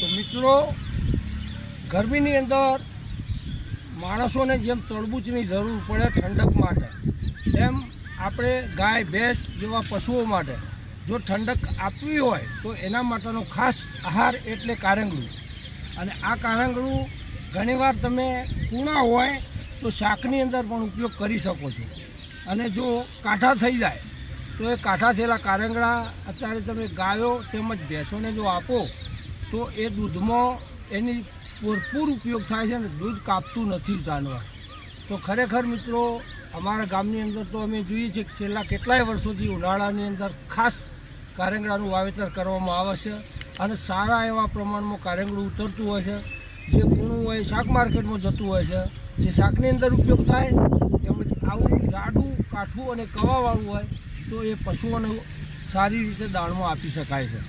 તો મિત્રો, ગરમીની અંદર માણસોને જેમ તરબૂચની જરૂર પડે ઠંડક માટે, એમ આપણે ગાય ભેંસ જેવા પશુઓ માટે જો ઠંડક આપવી હોય તો એના માટેનો ખાસ આહાર એટલે કારેંગળું. અને આ કારેંગળું ઘણીવાર તમે કૂણા હોય તો શાકની અંદર પણ ઉપયોગ કરી શકો છો. અને જો કાઠા થઈ જાય તો એ કાઠા થયેલા કારેંગળા અત્યારે તમે ગાયો તેમજ ભેંસોને જો આપો તો એ દૂધમાં એની ભરપૂર ઉપયોગ થાય છે અને દૂધ કાપતું નથી જાનવર. તો ખરેખર મિત્રો, અમારા ગામની અંદર તો અમે જોઈએ છીએ કે છેલ્લા કેટલાય વર્ષોથી ઉનાળાની અંદર ખાસ કારેંગળાનું વાવેતર કરવામાં આવે છે અને સારા એવા પ્રમાણમાં કારેંગળું ઉતરતું હોય છે. જે કૂણું હોય શાક માર્કેટમાં જતું હોય છે, જે શાકની અંદર ઉપયોગ થાય. તેમજ આવું જાડું કાઠું અને કવાવાળું હોય તો એ પશુઓને સારી રીતે દાણમાં આપી શકાય છે.